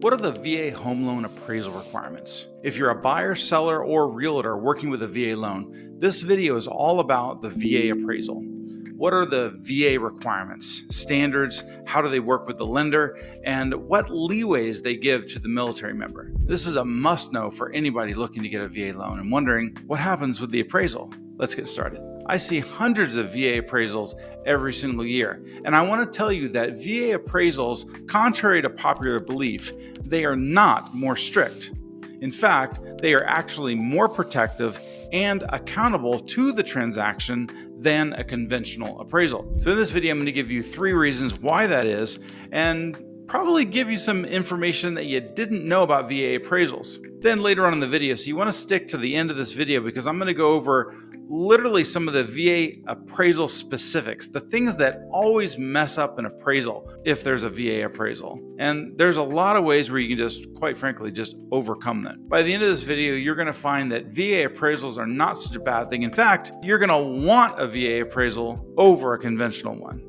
What are the VA home loan appraisal requirements? If you're a buyer, seller, or realtor working with a VA loan, this video is all about the VA appraisal. What are the VA requirements, standards, how do they work with the lender, and what leeways they give to the military member? This is a must-know for anybody looking to get a VA loan and wondering what happens with the appraisal. Let's get started. I see hundreds of VA appraisals every single year, and I want to tell you that VA appraisals, contrary to popular belief, they are not more strict. In fact, they are actually more protective and accountable to the transaction than a conventional appraisal. So in this video, I'm going to give you 3 reasons why that is, and probably give you some information that you didn't know about VA appraisals. Then later on in the video, so you want to stick to the end of this video because I'm going to go over literally some of the VA appraisal specifics, the things that always mess up an appraisal if there's a VA appraisal. And there's a lot of ways where you can just, quite frankly, just overcome that. By the end of this video, you're going to find that VA appraisals are not such a bad thing. In fact, you're going to want a VA appraisal over a conventional one.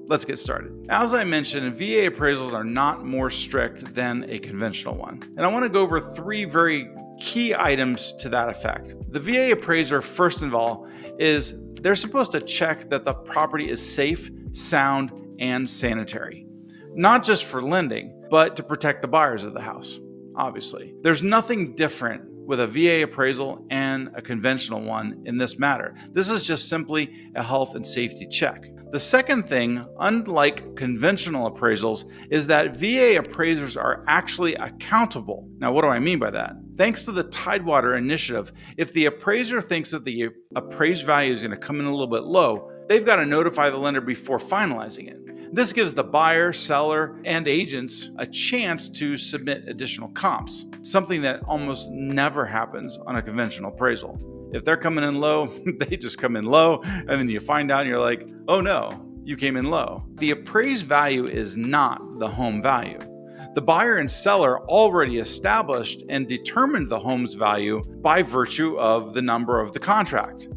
Let's get started. As I mentioned, VA appraisals are not more strict than a conventional one. And I want to go over 3 very key items to that effect. The VA appraiser, first of all, is they're supposed to check that the property is safe, sound, and sanitary. Not just for lending, but to protect the buyers of the house, obviously. There's nothing different with a VA appraisal and a conventional one in this matter. This is just simply a health and safety check. The second thing, unlike conventional appraisals, is that VA appraisers are actually accountable. Now, what do I mean by that? Thanks to the Tidewater Initiative, if the appraiser thinks that the appraised value is going to come in a little bit low, they've got to notify the lender before finalizing it. This gives the buyer, seller, and agents a chance to submit additional comps, something that almost never happens on a conventional appraisal. If they're coming in low, they just come in low, and then you find out and you're like, oh no, you came in low. The appraised value is not the home value. The buyer and seller already established and determined the home's value by virtue of the number of the contract.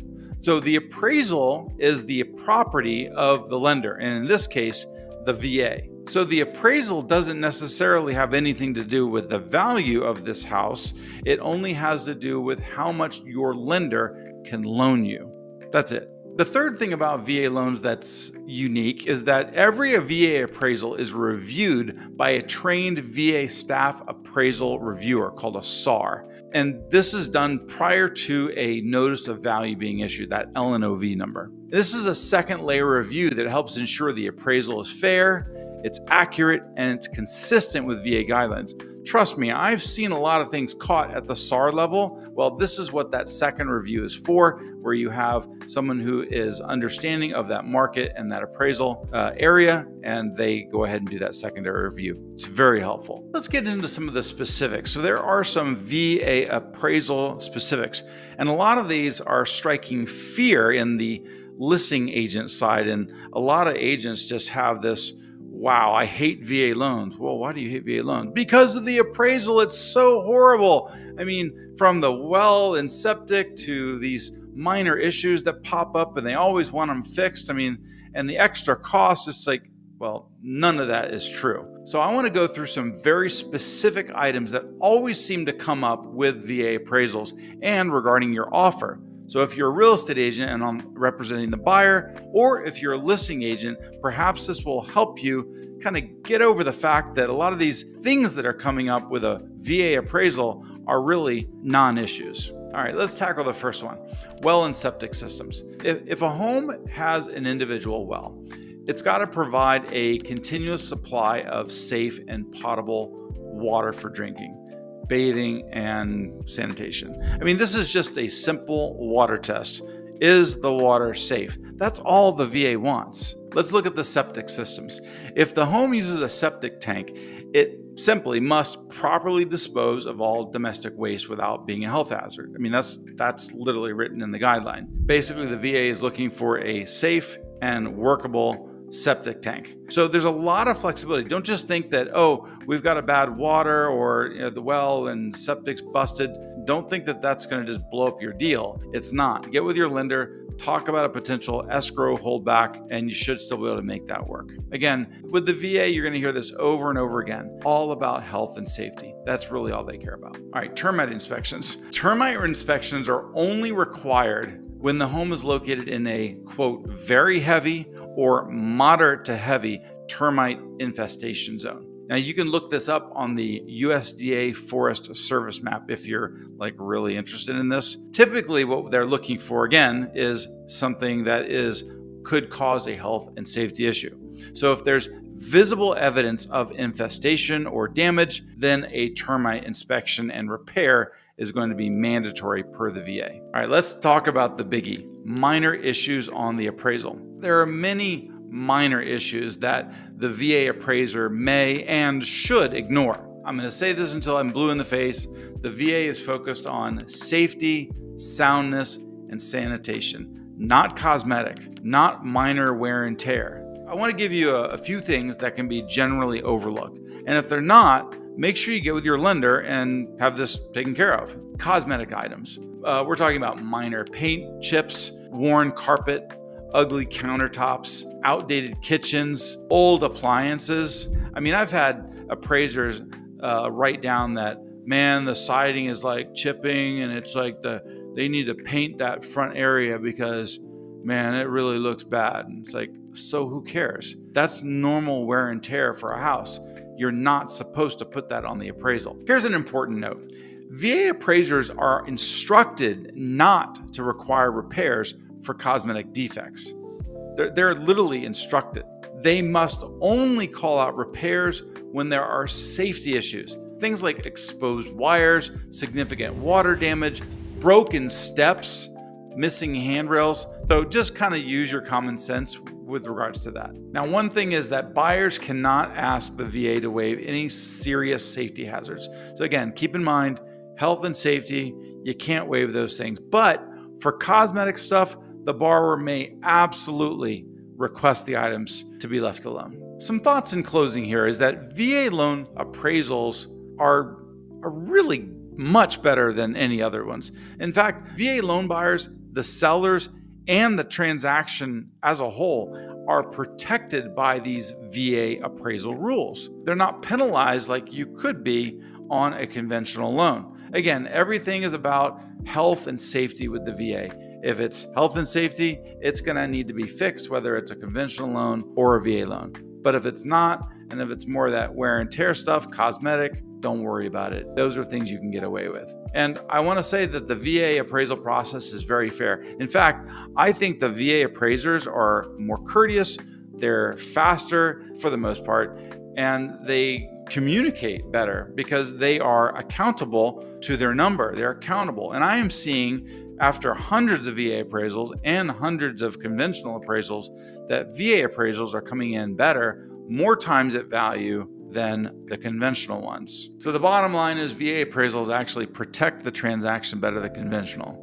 So the appraisal is the property of the lender, and in this case, the VA. So the appraisal doesn't necessarily have anything to do with the value of this house. It only has to do with how much your lender can loan you. That's it. The third thing about VA loans that's unique is that every VA appraisal is reviewed by a trained VA staff appraisal reviewer called a SAR. And this is done prior to a notice of value being issued, that LNOV number. This is a second layer review that helps ensure the appraisal is fair, it's accurate, and it's consistent with VA guidelines. Trust me, I've seen a lot of things caught at the SAR level. Well, this is what that second review is for, where you have someone who is understanding of that market and that appraisal area, and they go ahead and do that secondary review. It's very helpful. Let's get into some of the specifics. So there are some VA appraisal specifics, and a lot of these are striking fear in the listing agent side, and a lot of agents just have this, wow, I hate VA loans. Well, why do you hate VA loans? Because of the appraisal. It's so horrible. I mean, from the well and septic to these minor issues that pop up and they always want them fixed. I mean, and the extra cost, it's like, well, none of that is true. So I want to go through some very specific items that always seem to come up with VA appraisals and regarding your offer. So if you're a real estate agent and I'm representing the buyer, or if you're a listing agent, perhaps this will help you kind of get over the fact that a lot of these things that are coming up with a VA appraisal are really non-issues. All right, let's tackle the first one, well and septic systems. If a home has an individual well, it's got to provide a continuous supply of safe and potable water for drinking, bathing, and sanitation. I mean, this is just a simple water test. Is the water safe? That's all the VA wants. Let's look at the septic systems. If the home uses a septic tank, it simply must properly dispose of all domestic waste without being a health hazard. I mean, that's literally written in the guideline. Basically, the VA is looking for a safe and workable septic tank. So there's a lot of flexibility. Don't just think that, oh, we've got a bad water or the well and septic's busted. Don't think that that's going to just blow up your deal. It's not. Get with your lender, talk about a potential escrow holdback, and you should still be able to make that work. Again, with the VA, you're going to hear this over and over again, all about health and safety. That's really all they care about. All right, termite inspections. Termite inspections are only required when the home is located in a, quote, very heavy or moderate to heavy termite infestation zone. Now, you can look this up on the USDA Forest Service map if you're really interested in this. Typically, what they're looking for, again, is something that could cause a health and safety issue. So if there's visible evidence of infestation or damage, then a termite inspection and repair is going to be mandatory per the VA. All right, let's talk about the biggie, minor issues on the appraisal. There are many minor issues that the VA appraiser may and should ignore. I'm going to say this until I'm blue in the face. The VA is focused on safety, soundness, and sanitation, not cosmetic, not minor wear and tear. I want to give you a few things that can be generally overlooked. And if they're not, make sure you get with your lender and have this taken care of. Cosmetic items. We're talking about minor paint chips, worn carpet, ugly countertops, outdated kitchens, old appliances. I mean, I've had appraisers write down that, man, the siding is chipping, and it's they need to paint that front area because, man, it really looks bad. And it's so who cares? That's normal wear and tear for a house. You're not supposed to put that on the appraisal. Here's an important note. VA appraisers are instructed not to require repairs for cosmetic defects. They're literally instructed. They must only call out repairs when there are safety issues. Things like exposed wires, significant water damage, broken steps, missing handrails. So just kind of use your common sense with regards to that. Now, one thing is that buyers cannot ask the VA to waive any serious safety hazards. So again, keep in mind, health and safety, you can't waive those things. But for cosmetic stuff, the borrower may absolutely request the items to be left alone. Some thoughts in closing here is that VA loan appraisals are really much better than any other ones. In fact, VA loan buyers, the sellers, and the transaction as a whole are protected by these VA appraisal rules. They're not penalized like you could be on a conventional loan. Again, everything is about health and safety with the VA. If it's health and safety, it's going to need to be fixed, whether it's a conventional loan or a VA loan. But if it's not, and if it's more of that wear and tear stuff, cosmetic, don't worry about it. Those are things you can get away with. And I want to say that the VA appraisal process is very fair. In fact, I think the VA appraisers are more courteous, they're faster for the most part, and they communicate better because they are accountable to their number. They're accountable. And I am seeing, after hundreds of VA appraisals and hundreds of conventional appraisals, that VA appraisals are coming in better, more times at value than the conventional ones. So the bottom line is VA appraisals actually protect the transaction better than conventional.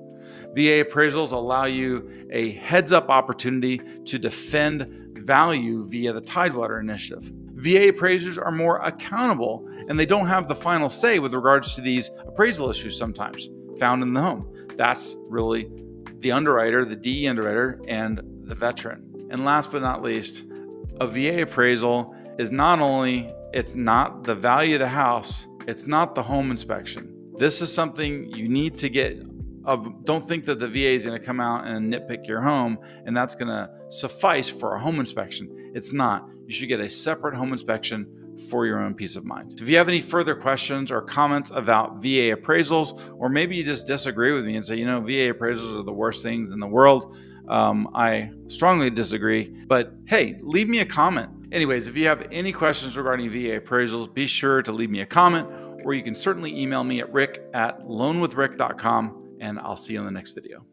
VA appraisals allow you a heads-up opportunity to defend value via the Tidewater Initiative. VA appraisers are more accountable, and they don't have the final say with regards to these appraisal issues sometimes found in the home. That's really the underwriter, the DE underwriter, and the veteran. And last but not least, a VA appraisal is it's not the value of the house, it's not the home inspection. This is something you need to get. Don't think that the VA is going to come out and nitpick your home and that's going to suffice for a home inspection. It's not. You should get a separate home inspection for your own peace of mind. So if you have any further questions or comments about VA appraisals, or maybe you just disagree with me and say, VA appraisals are the worst things in the world, I strongly disagree, but hey, leave me a comment. Anyways, if you have any questions regarding VA appraisals, be sure to leave me a comment, or you can certainly email me at rick@loanwithrick.com, and I'll see you in the next video.